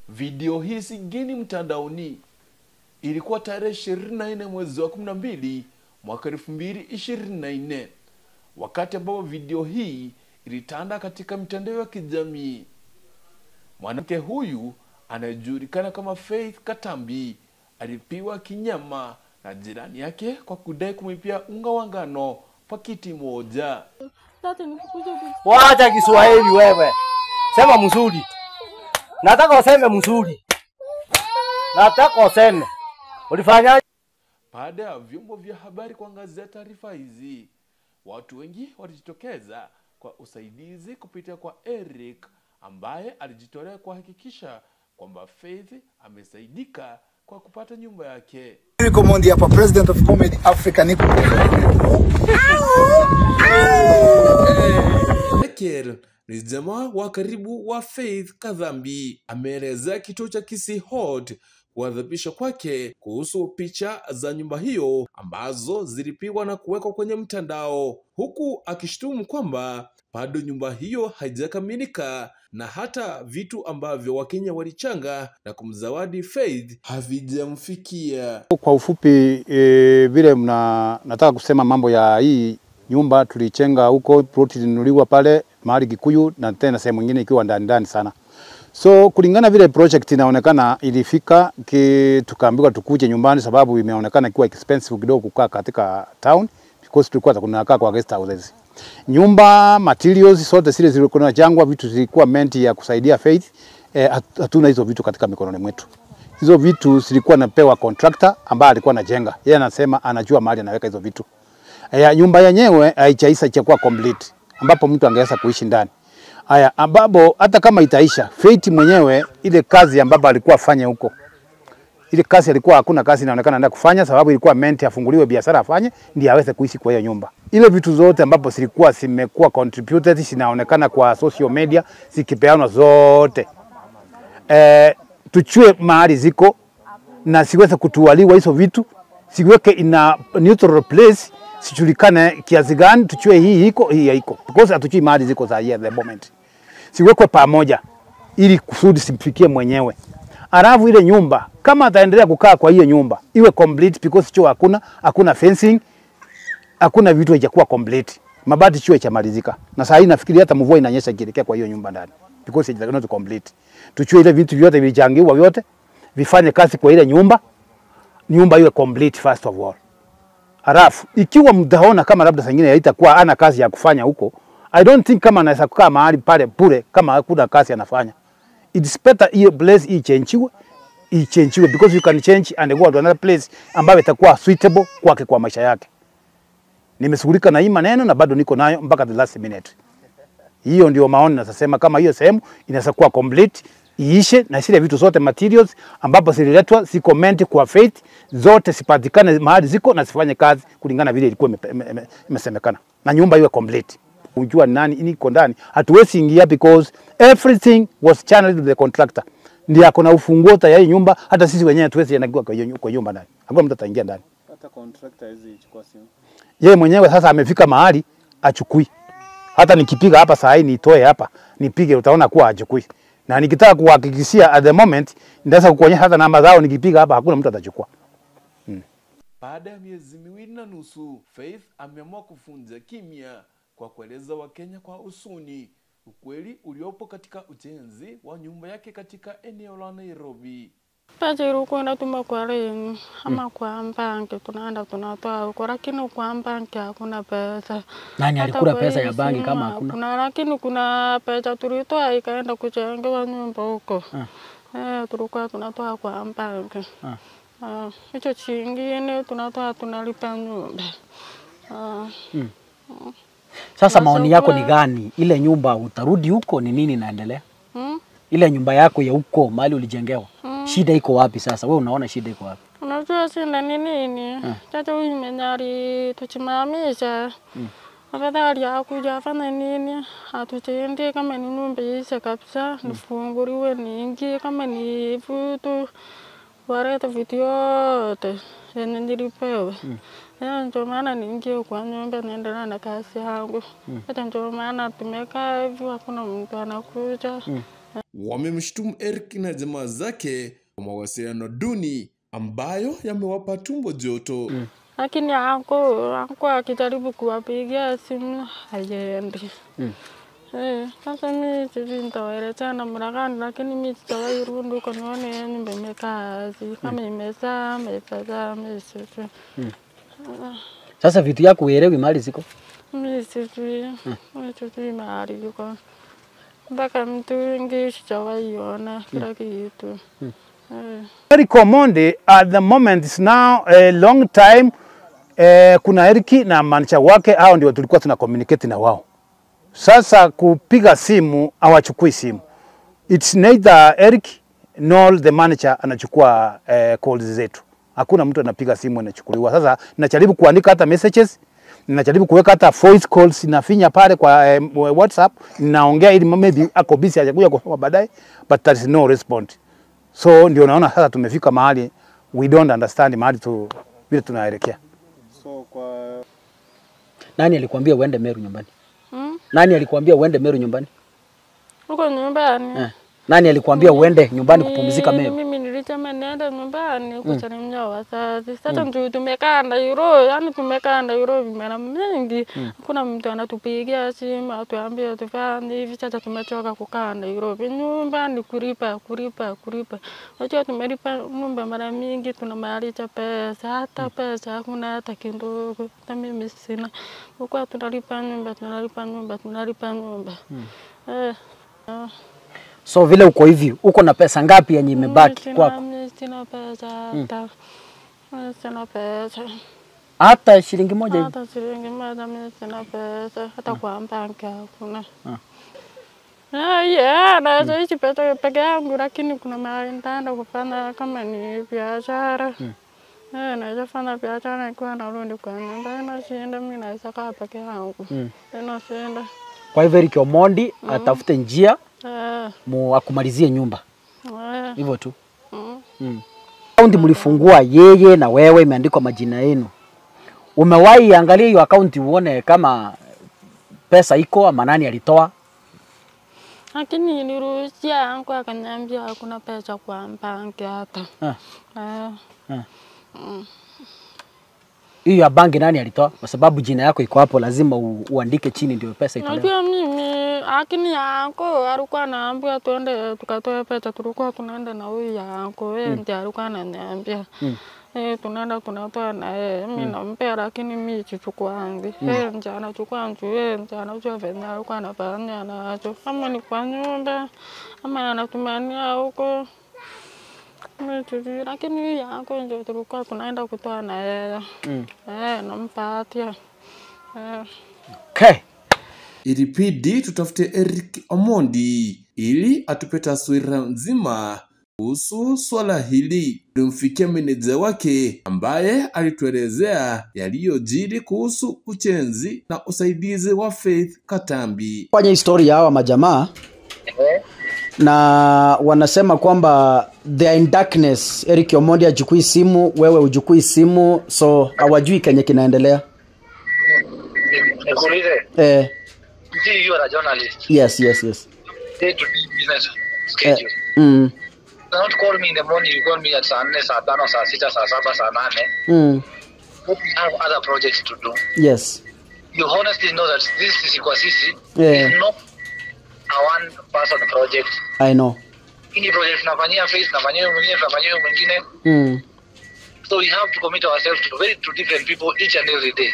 Video hii si geni mtandaoni. Ilikuwa tarehe 24 mwezi wa 12 mwaka 2024, wakati ambapo video hii ilitanda katika mitandao ya kijamii. Mwanamke huyu anayejulikana kama Faith Katambi alipigwa kinyama na jirani yake kwa kudai kumlipia unga wa ngano pakiti moja. Wacha Kiswahili wewe. Sema mzuri. Nataka useme mzuri. Nataka useme. Ulifanya? Baada ya vyombo vya habari kuangazia taarifa hizi, watu wengi walijitokeza kwa usaidizi kupitia kwa Eric ambaye alijitolea kuhakikisha kwamba Faith amesaidika kwa kupata nyumba yake. Eric Omondi hapa, President of Comedy Africa. Ni jamaa wa karibu wa Faith Katambi ameeleza kituo cha Kisii Hot kuadhabisha kwake kuhusu picha za nyumba hiyo ambazo zilipigwa na kuwekwa kwenye mtandao, huku akishtumu kwamba bado nyumba hiyo haijakamilika na hata vitu ambavyo Wakenya walichanga na kumzawadi Faith havijamfikia. Kwa ufupi vile nataka kusema mambo ya hii nyumba tulichenga huko, ploti zinunuliwa pale mahali Kikuyu na tena sehemu nyingine ikiwa ndani sana. So kulingana vile project inaonekana ilifika tukaambiwa tukuje nyumbani sababu imeonekana ikiwa expensive kidogo kukaa katika town because tulikuwa tunakaa kwa guest houses. Nyumba materials zote zile zilikuwa jangwa, vitu zilikuwa meant ya kusaidia Faith, hatuna hizo vitu katika mikononi mwetu. Hizo vitu zilikuwa napewa contractor ambaye alikuwa anajenga. Yeye anasema anajua mahali anaweka hizo vitu. Nyumba yenyewe haijaisha chakuwa complete ambapo mtu angeweza kuishi ndani. Ambapo hata kama itaisha, Faith mwenyewe ile kazi ambapo alikuwa afanye huko, ile kazi alikuwa hakuna kazi inaonekana anaenda kufanya sababu ilikuwa meant afunguliwe biashara afanye ndiye aweze kuishi kwa hiyo nyumba. Ile vitu zote ambapo zilikuwa zimekuwa contributed zinaonekana kwa social media zikipeanwa zote. Tuchue mahali ziko na siweze kutuwaliwa hizo vitu, siweke ina neutral place, sijulikane kiasi gani, tuchue hii iko hii haiko because hatujui mahali ziko za here the moment. Siwekwe pamoja ili kusudi simfikie mwenyewe. Alafu ile nyumba kama ataendelea kukaa kwa hiyo nyumba iwe complete because choo hakuna fencing, hakuna vitu haijakuwa complete. Mabati choo chamalizika. Na sasa hii nafikiri hata mvua inanyesha kielekea kwa hiyo nyumba ndani because it's not complete. Tuchue ile vitu vyote vilichangiwa vyote vifanye kazi kwa ile nyumba iwe complete first of all. Alafu ikiwa mtaona kama labda sangine haitakuwa ana kazi ya kufanya huko, I don't think kama anaweza kukaa mahali pale bure kama hakuna kazi anafanya. It's better hiyo place ichangewe because you can change and go to another place ambayo itakuwa suitable kwake kwa maisha yake. Nimeshughulika na hii maneno na bado niko nayo mpaka the last minute. Hiyo ndio maoni nasema kama hiyo sehemu inaweza kuwa complete, iishe na zile vitu zote materials ambapo zililetwa comment kwa Faith zote sipatikane mahali ziko na sifanye kazi kulingana vile ilikuwa imesemekana. Na nyumba iwe complete. Unjua nani iko ndani. Hatuwezi ingia because everything was channeled to the contractor. Ndiye akona ufunguo ya hii nyumba, hata sisi wenyewe hatuwezi inagiwa kwa nyumba ndani. Hakuna mtu ataingia ndani. Hata contractor hizi ichukua simu. Yeye mwenyewe sasa amefika mahali achukui. Hata nikipiga hapa saa hii nitoe hapa, nipige utaona kuwa achukui. Na nikitaka kuhakikishia at the moment ndaweza kukuonyesha hata namba zao, nikipiga hapa hakuna mtu atachukua. Baada ya miezi 2.5, Faith ameamua kufunja kimya kwa kueleza Wakenya kwa usuni ukweli uliopo katika ujenzi wa nyumba yake katika eneo la Nairobi. Pajero kwenda tumakware ama kwa banki tunaenda tunatoa huko, lakini kwa banki hakuna pesa. Nani alikula pesa ya banki kama hakuna? Lakini kuna pesa tulitoa ikaenda kujenga nyumba huko. Tulikuwa tunatoa kwa banki. Hicho chingine tunatoa tunalipa nyumba. Sasa maoni yako ni gani? Ile nyumba utarudi huko ni nini inaendelea? Ile nyumba yako ya huko mahali ulijengewa. Shida iko wapi sasa? Wewe unaona shida iko wapi? Unajua shida ni nini? Tata huyu menyari tuchimamisha. Afadhali hakuja afanye nini? Atuchende kama ni nyumba ishe kabisa, nifunguriwe niingie kama ni vitu wareta vitu yote yenye nilipewa. Ndio maana niingie kwa nyumba niendelea na kazi yangu. Hata ndio maana tumekaa hivi hakuna mtu anakuja. Wamemshtumu Eric na jamaa zake kwa mawasiliano duni ambayo yamewapa tumbo joto. Lakini anko akijaribu kuwapigia simu haiendi. Sasa mimi sijui nitawaelezea namna gani, lakini mimi sitawahi rudi huko nione nyumba imekaa kama imezaa. Sasa vitu yako uelewi mahali ziko? Mimi sijui mahali yuko. Mpaka mtu wengi sijawahi ona kila kitu. Eric Omondi at the moment is now a long time. Kuna Eric na manager wake, hao ndio tulikuwa tuna communicate na wao. Sasa kupiga simu hawachukui simu. It's neither Eric nor the manager anachukua calls zetu. Hakuna mtu anapiga simu anachukuliwa. Sasa ninajaribu kuandika hata messages, ninajaribu kuweka hata voice calls, nafinya pale kwa WhatsApp, ninaongea ili maybe ako busy hajakuja kusoma baadaye, but there is no response. So ndio naona sasa tumefika mahali we don't understand mahali tu vile tunaelekea. So kwa Nani alikwambia uende Meru nyumbani? Nani alikwambia uende Meru nyumbani? Huko nyumbani. Nani alikwambia uende nyumbani kupumzika Meru? Mimi nilisema niende nyumbani kusalimia wazazi. Sasa ndio tumekaa Nairobi, yani tumekaa Nairobi mara mingi. Kuna mtu anatupigia simu atuambie tufanye hivi, sasa tumechoka kukaa Nairobi. Nyumbani kulipa. Wacha tumelipa nyumba mara mingi, tunamaliza pesa, hata pesa hakuna hata kidogo. Hata mimi sina. Huko tunalipa nyumba. So vile uko hivi, uko na pesa ngapi yenye imebaki kwako? Sina pesa hata. Sina pesa. Hata shilingi moja hivi? Hata shilingi moja mimi sina pesa. Hata kwa banki hakuna. Naweza ishi peke yangu, lakini kuna mahali nitaenda kufanya kama ni biashara. Naweza fanya biashara nikiwa narudi kwa nyumba. Nashinda mimi naweza kaa peke yangu. Nashinda. Kwa hivyo Eric Omondi atafute njia akumalizie nyumba. Hivyo tu. Account mlifungua yeye na wewe, imeandikwa majina yenu. Umewahi angalia hiyo account uone kama pesa iko ama nani alitoa? Lakini niruhusia yangu akaniambia hakuna pesa kwa banki hata. Hiyo ya banki nani alitoa? Kwa sababu jina yako iko hapo, lazima uandike chini ndio pesa itolewe. Najua mimi, lakini yangu alikuwa anaambia tuende tukatoe pesa, tulikuwa tunaenda na huyu yangu, ndiye alikuwa ananiambia. Tunaenda tunatoa na yeye, mimi nampea lakini mimi sichukuangi. Ndiye anachukua ndiye anajua venye alikuwa anafanya nacho. Kama ni kwa nyumba, ama anatumania huko. Lakini yangu ndio tulikuwa tunaenda kutoa na yeye. Nampatia. Okay. Ilibidi tutafute Eric Omondi ili atupe taswira nzima kuhusu swala hili. Tulimfikia meneja wake ambaye alituelezea yaliyojiri kuhusu ujenzi na usaidizi wa Faith Katambi. Fanya historia hawa majamaa na wanasema kwamba they are in darkness. Eric Omondi hachukui simu, wewe hujukui simu, so hawajui kenye kinaendelea. Nikuulize. See, you are a journalist. Yes. Day to day business schedule. Don't call me in the morning, you call me at saa 4, saa 5, saa 6, saa 7, saa 8. But we have other projects to do. Yes. You honestly know that this is Sisi is not a one person project. I know. Ini project tunafanyia Face, tunafanyia mwingine. So we have to commit ourselves to different people each and every day.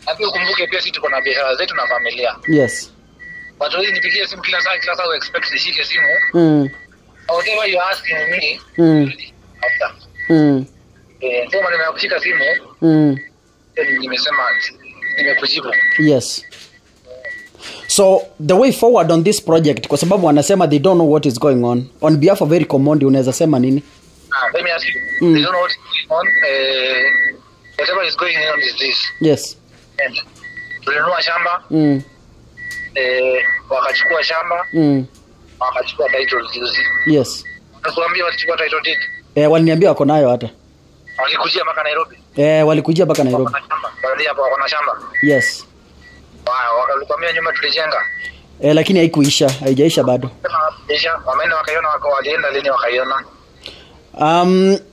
Na pia ukumbuke pia sisi tuko na biashara zetu na familia. Yes. Watu wengi nipigie simu kila saa expect nishike simu. Whatever you asking me, after. So maneno ya kushika simu, nimesema nimekujibu. Yes. So the way forward on this project, kwa sababu wanasema they don't know what is going on behalf of Eric Omondi, unaweza sema nini? Let me ask you, they don't know what is going on. Whatever is going on is this. Yes. And tulinunua shamba, wakachukua shamba, wakachukua title juzi. Yes. Nakuambia walichukua title deed. Waliniambia wako nayo hata. Walikujia mpaka Nairobi. Walikujia mpaka Nairobi. Wako na shamba. Wako na shamba. Yes. Wao wakakwambia nyumba tulijenga. Lakini haikuisha, haijaisha bado. Wameenda wakaiona, walienda lini wakaiona?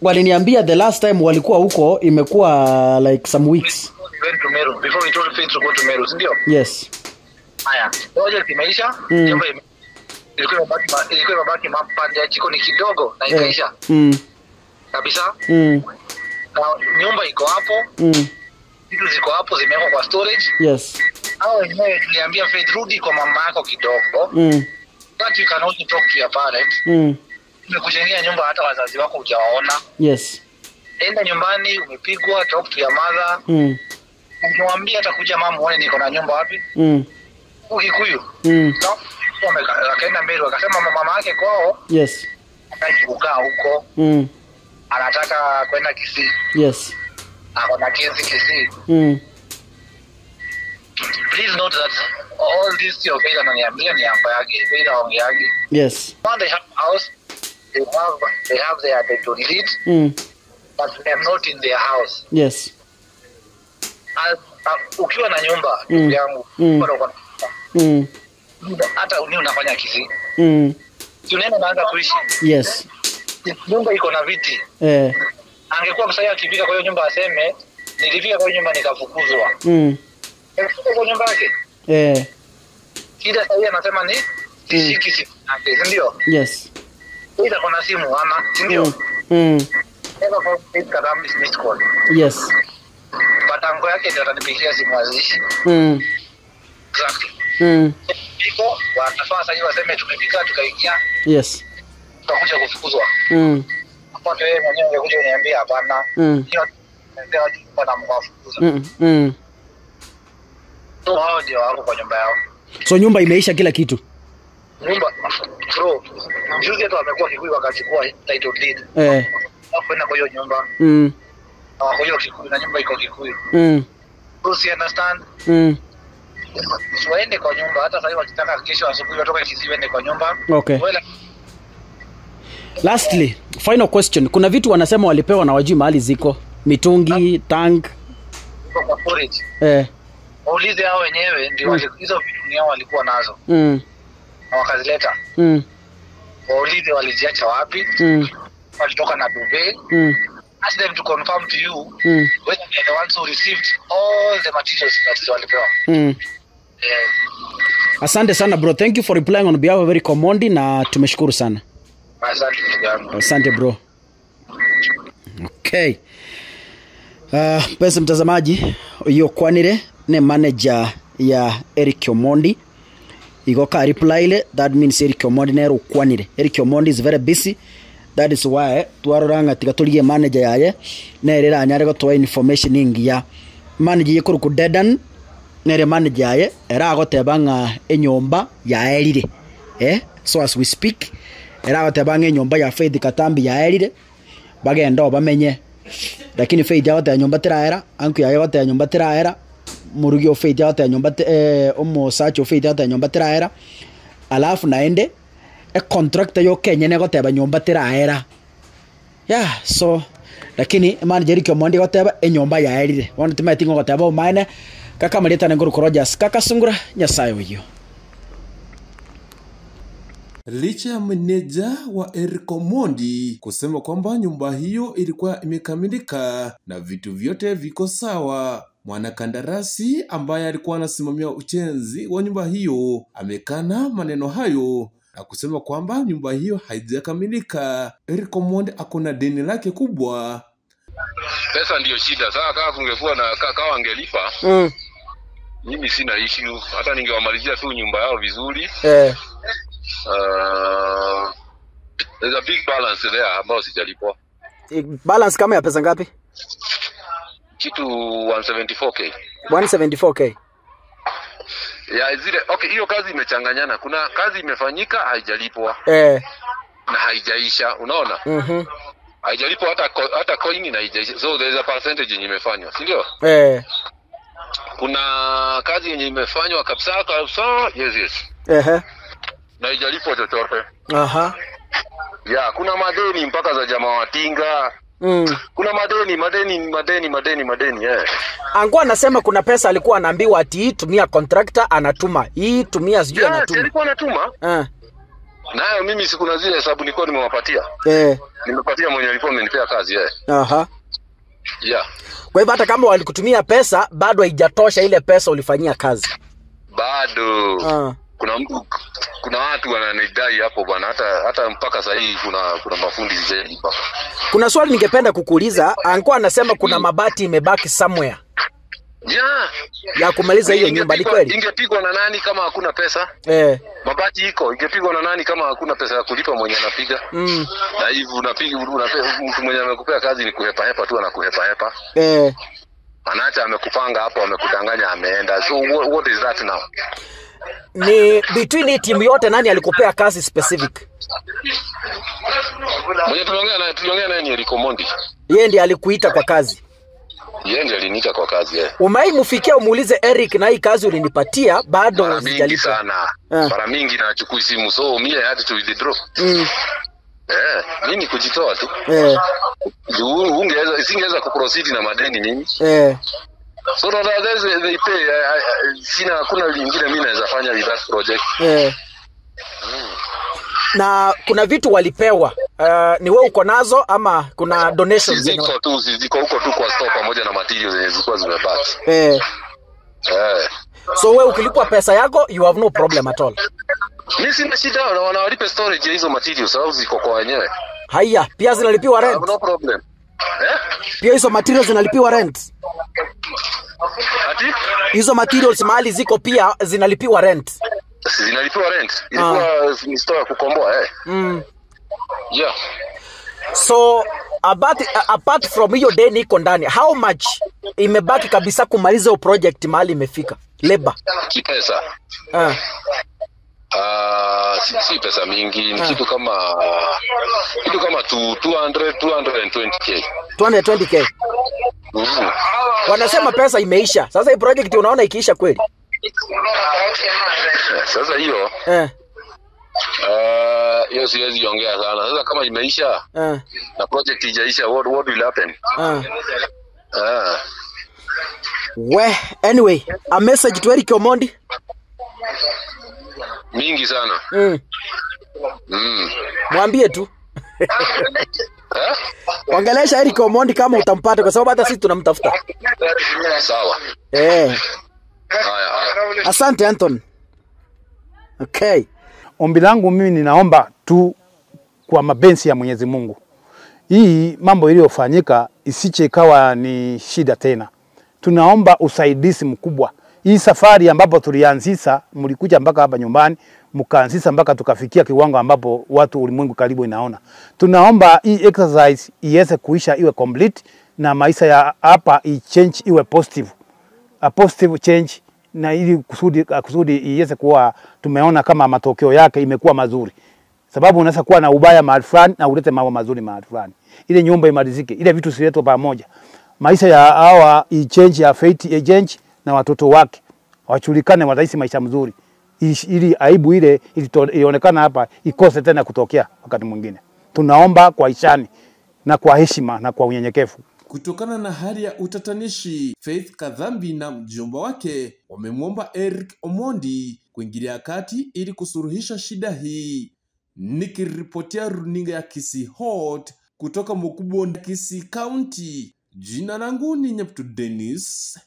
Waliniambia the last time walikuwa huko imekuwa like some weeks. Went to Meru before we told Faith to go to Meru, ndio? Yes. Haya, project imeisha, nyumba ilikuwa mabaki mapande ya jiko ni kidogo na ikaisha. Kabisa? Na nyumba iko hapo. Vitu ziko hapo zimewekwa kwa storage. Yes. Hao wenyewe tuliambia Faith rudi kwa mama yako kidogo. That you can also talk to your parents. Umekujengea nyumba hata wazazi wako hujawaona. Yes. Enda nyumbani, umepigwa, talk to your mother. Ukimwambia atakuja mama muone niko na nyumba wapi? Ukikuyu. No. Akaenda mbele akasema mama yake kwao. Yes. Anataka kukaa huko. Anataka kwenda Kisii. Yes. Akona kesi Kisii. Please note that all this your faith ananiambia ni hapa yake, faith aongeaje. Yes. When they have house, they have their title deed. But they are not in their house. Yes. Ukiwa na nyumba yangu, hata unafanya Kisii. Tunaenda naanza kuishi. Yes. Nyumba iko na viti. Angekuwa msaya akifika kwa hiyo nyumba aseme nilifika kwa hiyo nyumba nikafukuzwa. Kwa nyumba yake. Kida sasa anasema ni kisi ndio? Yes. Ila kuna simu ama ndio? Never forget Kadam is missed call. Yes. Batango yake ndio atanipigia simu azishi. Exactly. Iko wanafaa sasa hivi waseme tumepika tukaingia. Yes. Tutakuja kufukuzwa. Hapo ndio yeye mwenyewe angekuja kuniambia hapana. Hiyo ndio bana mwafukuza. So hao ndio wako kwa nyumba yao. So nyumba imeisha kila kitu. Nyumba bro, juzi tu amekuwa Kikuyu wakachukua title deed. Hapo kwa hiyo nyumba. Kwa hiyo Kikuyu na nyumba iko Kikuyu. So si understand? Waende kwa nyumba hata sasa wakitaka kesho asubuhi watoke Kisii wende kwa nyumba. Okay. Lastly, final question. Kuna vitu wanasema walipewa na wajui mahali ziko. Mitungi, tank. Kwa storage. Waulize hao wenyewe ndio hizo vitu ni hao walikuwa nazo. Na wakazileta. Waulize waliziacha wapi? Walitoka na Dubai. Ask them to confirm to you whether they are the ones who received all the materials that walipewa. Asante sana bro. Thank you for replying on behalf of Eric Omondi na tumeshukuru sana. Asante bro. Okay. Pesa mtazamaji, hiyo kwanire ne manager ya Eric Omondi. Igoka reply ile, that means Eric Omondi nero kwanire. Eric Omondi is very busy. That is why twaroranga tigatuliye manager yaye nerera anyare gotwa information ingi ya manager yekuru ku Dedan nere manager yaye era gotebanga enyomba ya erire. So as we speak era gotebanga enyomba ya Faith Katambi ya erire bagenda bamenye, lakini Faith ya gote nyomba tiraera anku ya gote nyomba tiraera murugi o Faith ya gote nyomba omo sacho Faith ya gote nyomba tiraera alafu naende contractor yo Kenya ne goteba nyomba tiraera. So lakini manager Eric Omondi goteba enyomba ya erire wona timetingo goteba umaine kaka marita ne nguru Rogers kaka sungura nyasaye wiyo. Licha ya meneja wa Eric Omondi kusema kwamba nyumba hiyo ilikuwa imekamilika na vitu vyote viko sawa, mwanakandarasi ambaye alikuwa anasimamia ujenzi wa nyumba hiyo amekana maneno hayo na kusema kwamba nyumba hiyo haijakamilika. Eric Omondi akona deni lake kubwa. Pesa ndio shida. Sasa kama kungekuwa na kaka angelipa. Mimi sina issue. Hata ningewamalizia tu nyumba yao vizuri. There's a big balance there ambao sijalipwa. Balance kama ya pesa ngapi? Kitu 174k. 174k. Ya zile okay, hiyo kazi imechanganyana. Kuna kazi imefanyika haijalipwa. Na haijaisha, unaona? Haijalipwa hata coin na haijaisha. So there's a percentage yenye imefanywa, si ndio? Kuna kazi yenye imefanywa kabisa. Yes. Na haijalipwa chochote. Ya, kuna madeni mpaka za jamaa watinga. Kuna madeni Angua anasema kuna pesa alikuwa anaambiwa ati hii tumia contractor anatuma. Hii tumia sijui anatuma. Alikuwa anatuma. Nayo mimi siku na zile hesabu nilikuwa nimewapatia. Nimepatia mwenye alikuwa amenipea kazi Aha. Yeah. Kwa hivyo hata kama walikutumia pesa bado haijatosha ile pesa ulifanyia kazi. Bado. Kuna watu wananidai hapo bwana, hata mpaka sasa hivi kuna mafundi zijalipa. Kuna swali ningependa kukuuliza, Angua anasema kuna mabati imebaki somewhere. Ya kumaliza hiyo nyumba, ni kweli? Ingepigwa na nani kama hakuna pesa? Mabati iko, ingepigwa na nani kama hakuna pesa ya kulipa mwenye anapiga? Na hivi unapiga mtu mwenye amekupea kazi ni kuhepa tu anakuhepa. Anaacha amekupanga hapo, amekudanganya ameenda. So what is that now? Ni between timu yote nani alikupea kazi specific? Mwenye tuliongea naye ni Eric Omondi. Yeye ndiye alikuita kwa kazi. Yeye ndiye aliniita kwa kazi Umaimufikia umuulize Eric na hii kazi ulinipatia bado sijalipa sana. Mara mingi na achukui simu, so mimi had to withdraw. Mimi kujitoa tu. Singeweza kuproceed na madeni mimi. So that they pay. Sina kuna lingine mimi naweza fanya with that project. Na kuna vitu walipewa. Ni wewe uko nazo ama kuna donations ziko huko tu kwa store pamoja na materials zenye zilikuwa zimebaki. So wewe ukilipwa pesa yako you have no problem at all. Mimi sina shida na wanawalipa storage ya hizo materials sababu ziko kwa wenyewe. Haya, pia zinalipiwa rent. No problem. Pia hizo materials zinalipiwa rent. Ati? Hizo materials mahali ziko pia zinalipiwa rent. Zinalipiwa rent. Ilikuwa ni store ya kukomboa Yeah. So apart from hiyo deni iko ndani, how much imebaki kabisa kumaliza hiyo project mahali imefika? Labor. Kipesa. Si pesa mingi, ni kitu kama 220k. 220k. Wanasema pesa imeisha. Sasa hii project unaona ikiisha kweli? Sasa hiyo hiyo siwezi ongea sana. Sasa kama imeisha na project ijaisha, what will happen? Anyway, a message to Eric Omondi. Mingi sana. Mwambie tu. Ongelesha Eric Omondi kama utampata kwa sababu hata sisi tunamtafuta. Sawa. Asante Anton. Okay. Ombi langu mimi ninaomba tu kwa mapenzi ya Mwenyezi Mungu. Hii mambo iliyofanyika isiche ikawa ni shida tena. Tunaomba usaidizi mkubwa. Hii safari ambapo tulianzisha, mlikuja mpaka hapa nyumbani, mkaanzisha mpaka tukafikia kiwango ambapo watu ulimwengu karibu inaona. Tunaomba hii exercise iweze kuisha, iwe complete, na maisha ya hapa change iwe positive. A positive change, na ili kusudi iweze kuwa tumeona kama matokeo yake imekuwa mazuri. Sababu unaweza kuwa na ubaya mahali fulani na ulete mambo mazuri mahali fulani. Ile nyumba imalizike, ile vitu siletwe pamoja. Maisha ya hawa change ya Faith change na watoto wake wachulikane, wataishi maisha mzuri, ili aibu ile ilionekana hapa ikose tena kutokea wakati mwingine. Tunaomba kwa ishani na kwa heshima na kwa unyenyekevu. Kutokana na hali ya utatanishi, Faith Kadhambi na mjomba wake wamemwomba Eric Omondi kuingilia kati ili kusuruhisha shida hii. Nikiripotia runinga ya Kisii Hot kutoka Mukubwa, Kisii County, jina langu ni Nyaptu Dennis.